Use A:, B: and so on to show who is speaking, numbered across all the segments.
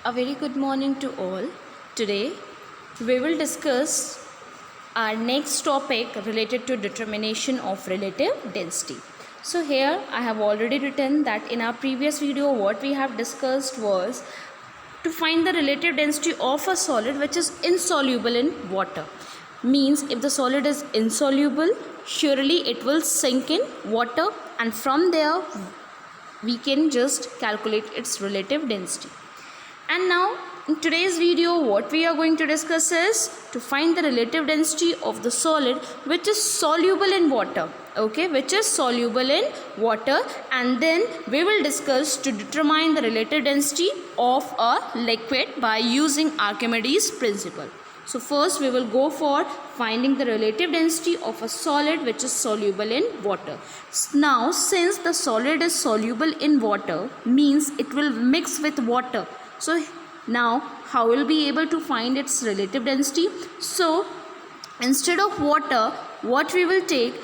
A: A very good morning to all. Today we will discuss our next topic related to determination of relative density. So here I have already written that in our previous video what we have discussed was to find the relative density of a solid which is insoluble in water. Means if the solid is insoluble, surely it will sink in water, and from there we can just calculate its relative density. And now in today's video what we are going to discuss is to find the relative density of the solid which is soluble in water. Okay, which is soluble in water, and then we will discuss to determine the relative density of a liquid by using Archimedes principle. So first we will go for finding the relative density of a solid which is soluble in water. Now since the solid is soluble in water, means it will mix with water. So now how will be able to find its relative density? So instead of water, what we will take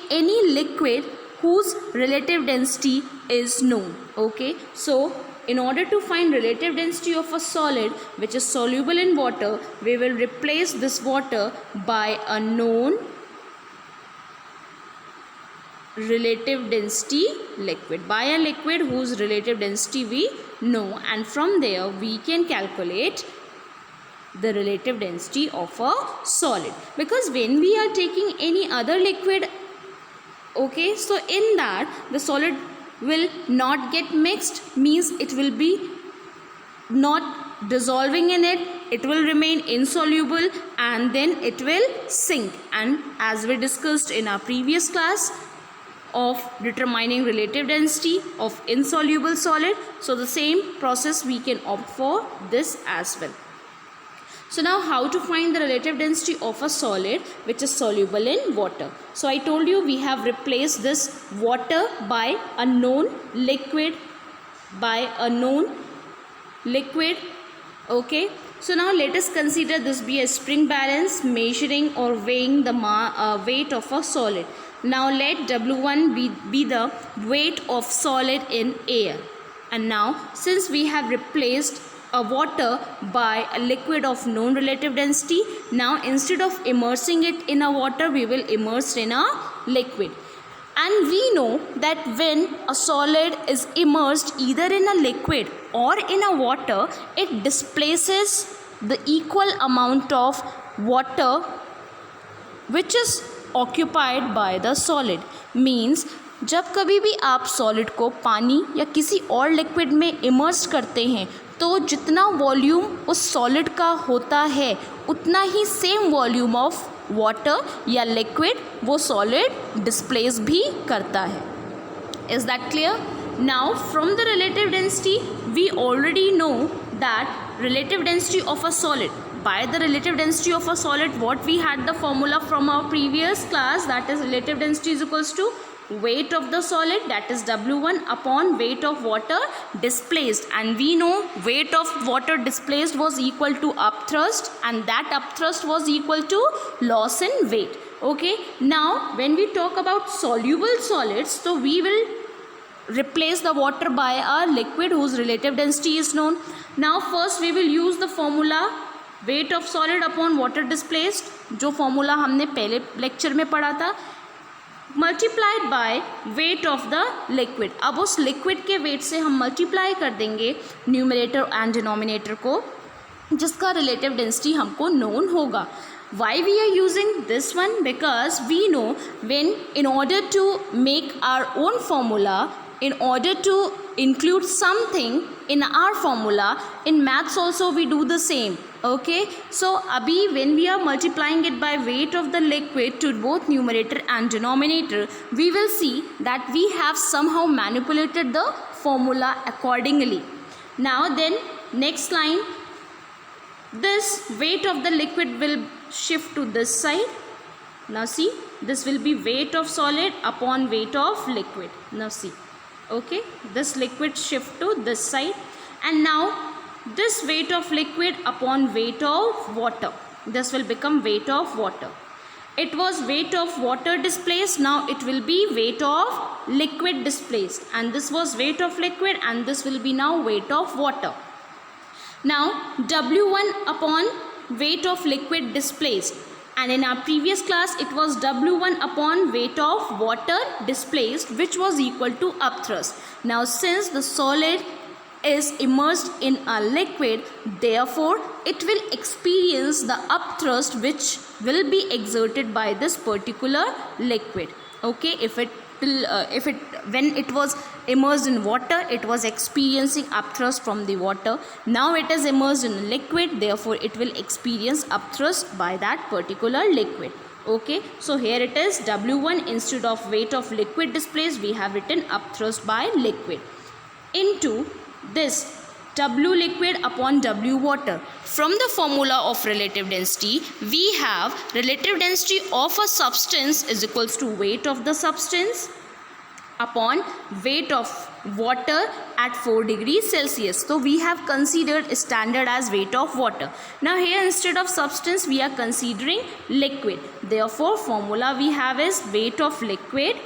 A: any liquid whose relative density is known. Okay, so in order to find relative density of a solid which is soluble in water, we will replace this water by a known relative density liquid, by a liquid whose relative density we know, and from there we can calculate the relative density of a solid. Because when we are taking any other liquid, okay, so in that the solid will not get mixed, means it will be not dissolving in it, it will remain insoluble, and then it will sink. And as we discussed in our previous class of determining relative density of insoluble solid, so the same process we can opt for this as well. So now how to find the relative density of a solid which is soluble in water? So I told you we have replaced this water by a known liquid, okay. So now let us consider this be a spring balance measuring or weighing the weight of a solid. Now let W1 be the weight of solid in air. And now since we have replaced a water by a liquid of known relative density, now instead of immersing it in a water, we will immerse in a liquid. And we know that when a solid is immersed either in a liquid or in a water, it displaces the equal amount of water which is occupied by the solid. Means जब कभी भी आप solid को पानी या किसी और liquid में इमर्स करते हैं तो जितना वॉल्यूम उस सॉलिड का होता है उतना ही सेम वॉल्यूम ऑफ वाटर या लिक्विड वो सॉलिड डिस्प्लेस भी करता है. Is that clear? Now from the relative density we already know that relative density of a solid. By the relative density of a solid, what we had the formula from our previous class, that is relative density is equals to weight of the solid, that is W1 upon weight of water displaced, and we know weight of water displaced was equal to upthrust, and that upthrust was equal to loss in weight. Okay, now when we talk about soluble solids, so we will replace the water by a liquid whose relative density is known. Now first we will use the formula weight of solid upon water displaced, जो formula हमने पहले lecture में पढ़ा था, multiplied by weight of the liquid. अब उस liquid के wait से हम मल्टीप्लाई कर देंगे न्यूमरेटर एंड डिनोमिनेटर को, जिसका रिलेटिव डेंसिटी हमको नोन होगा. Why we are using this one? Because we know when in order to make our own formula, in order to include something in our formula, in maths also we do the same. Okay, so abhi when we are multiplying it by weight of the liquid to both numerator and denominator, we will see that we have somehow manipulated the formula accordingly. Now then next line, this weight of the liquid will shift to this side. Now see, this will be weight of solid upon weight of liquid. Now see, okay, this liquid shift to this side, and now this weight of liquid upon weight of water, this will become weight of water. It was weight of water displaced, now it will be weight of liquid displaced, and this was weight of liquid and this will be now weight of water. Now W1 upon weight of liquid displaced, and in our previous class it was W1 upon weight of water displaced, which was equal to upthrust. Now since the solid is immersed in a liquid, therefore it will experience the upthrust which will be exerted by this particular liquid. Okay, if it when it was immersed in water, it was experiencing upthrust from the water. Now it is immersed in liquid, therefore it will experience upthrust by that particular liquid. Okay, so here it is W1, instead of weight of liquid displaced, we have written upthrust by liquid into this W liquid upon W water. From the formula of relative density, we have relative density of a substance is equals to weight of the substance upon weight of water at 4 degrees Celsius. So we have considered standard as weight of water. Now here instead of substance we are considering liquid. Therefore formula we have is weight of liquid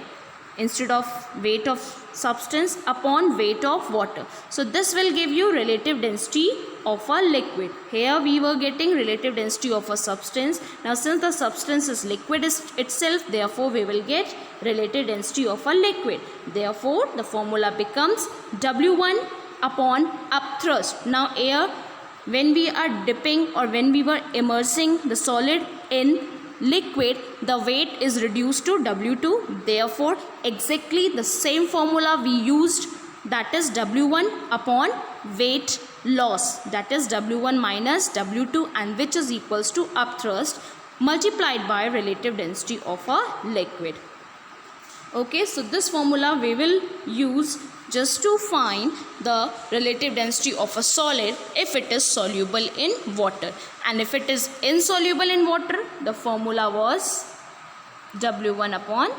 A: instead of weight of substance upon weight of water. So this will give you relative density of a liquid. Here we were getting relative density of a substance. Now since the substance is liquid itself, therefore we will get relative density of a liquid. Therefore the formula becomes W1 upon upthrust. Now here when we are dipping or when we were immersing the solid in liquid, the weight is reduced to W2. Therefore exactly the same formula we used, that is W1 upon weight loss, that is W1 minus W2, and which is equals to upthrust multiplied by relative density of a liquid. Okay, so this formula we will use just to find the relative density of a solid if it is soluble in water, and if it is insoluble in water, the formula was W1 upon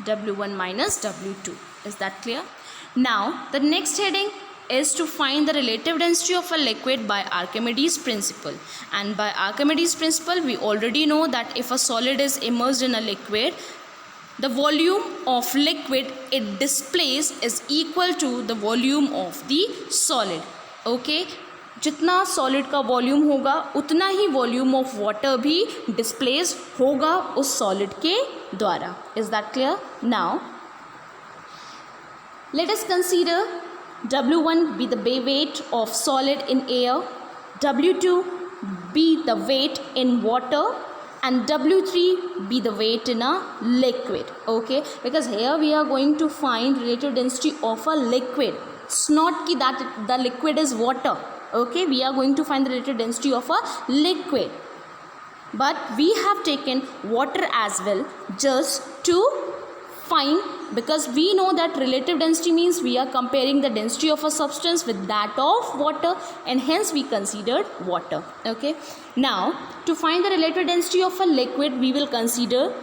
A: W1 minus W2. Is that clear? Now the next heading is to find the relative density of a liquid by Archimedes principle. And by Archimedes principle we already know that if a solid is immersed in a liquid, the volume of liquid it displays is equal to the volume of the solid. Okay, जितना solid का volume होगा उतना ही volume of water भी displaced होगा उस solid के द्वारा. Is that clear? Now let us consider W1 be the weight of solid in air, W2 be the weight in water, and W3 be the weight in a liquid. Okay, because here we are going to find relative density of a liquid. It's not ki that the liquid is water. Okay, we are going to find the relative density of a liquid, but we have taken water as well just to find, because we know that relative density means we are comparing the density of a substance with that of water, and hence we considered water. Okay, now to find the relative density of a liquid, we will consider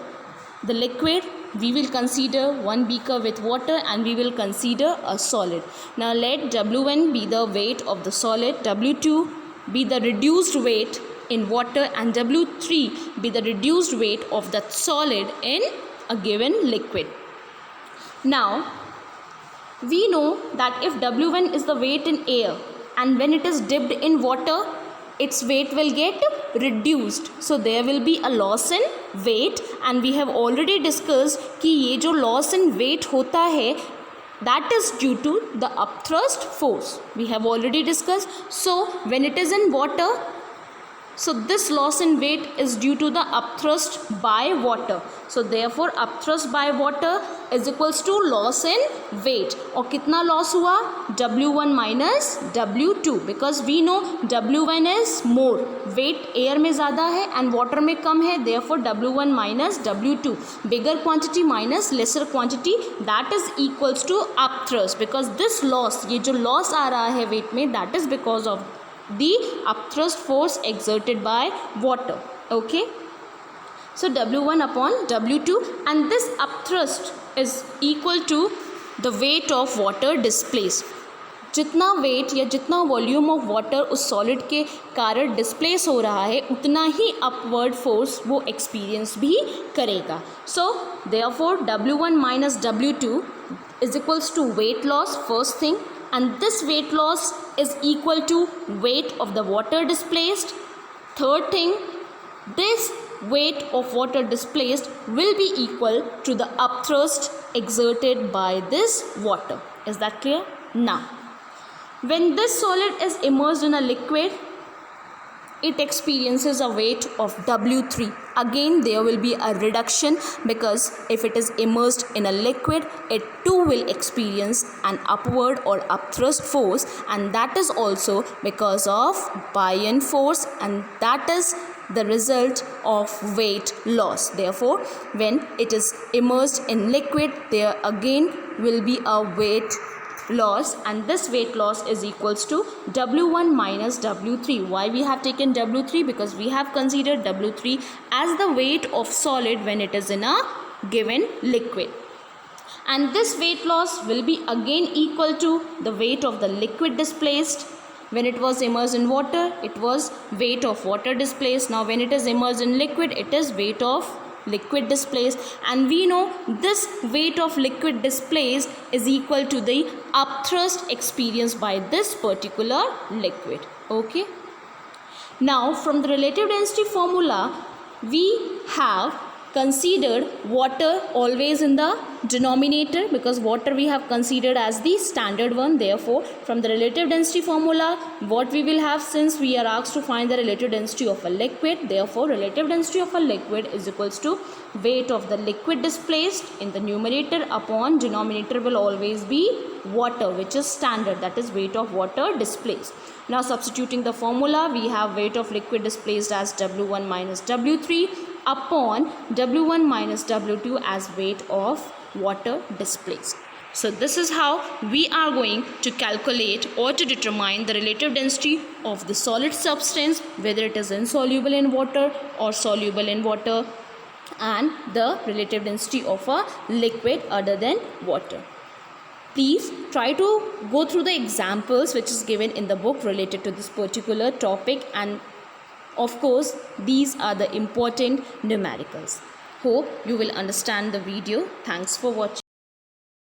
A: the liquid, we will consider one beaker with water, and we will consider a solid. Now let W1 be the weight of the solid, W2 be the reduced weight in water, and W3 be the reduced weight of the solid in a given liquid. Now we know that if W1 is the weight in air, and when it is dipped in water, its weight will get reduced, so there will be a loss in weight. And we have already discussed कि ये जो loss in weight होता है, that is due to the upthrust force. We have already discussed. So when it is in water, so this loss in weight is due to the upthrust by water. So therefore upthrust by water is equals to loss in weight. और कितना loss हुआ? W1 minus W2, because we know W1 is more, weight air में ज़्यादा है and water में कम है. Therefore W1 minus W2, bigger quantity minus lesser quantity, that is equals to upthrust. Because this loss, ये जो loss आ रहा है weight में, that is because of the upthrust force exerted by water. Okay, so W1 upon W2, and this upthrust is equal to the weight of water displaced. जितना weight या जितना volume of water उस solid के कारण displace हो रहा है, उतना ही upward force वो experience भी करेगा. So therefore W1 minus W2 is equals to weight loss, first thing, and this weight loss is equal to weight of the water displaced. Third thing, this weight of water displaced will be equal to the upthrust exerted by this water. Is that clear? Now, when this solid is immersed in a liquid, it experiences a weight of W3. Again, there will be a reduction because if it is immersed in a liquid, it too will experience an upward or upthrust force, and that is also because of buoyant force, and that is the result of weight loss. Therefore, when it is immersed in liquid, there again will be a weight loss, and this weight loss is equals to W1 minus W3. Why we have taken W3? Because we have considered W3 as the weight of solid when it is in a given liquid, and this weight loss will be again equal to the weight of the liquid displaced. When it was immersed in water, it was weight of water displaced. Now when it is immersed in liquid, it is weight of liquid displaced, and we know this weight of liquid displaced is equal to the upthrust experienced by this particular liquid. Okay, now from the relative density formula, we have considered water always in the denominator because water we have considered as the standard one. Therefore, from the relative density formula, what we will have, since we are asked to find the relative density of a liquid, therefore relative density of a liquid is equals to weight of the liquid displaced in the numerator upon denominator will always be water, which is standard, that is weight of water displaced. Now substituting the formula, we have weight of liquid displaced as W1 minus W3 upon W1 minus W2 as weight of water displaced. So this is how we are going to calculate or to determine the relative density of the solid substance, whether it is insoluble in water or soluble in water, and the relative density of a liquid other than water. Please try to go through the examples which is given in the book related to this particular topic, and of course these are the important numericals. Hope you will understand the video. Thanks for watching.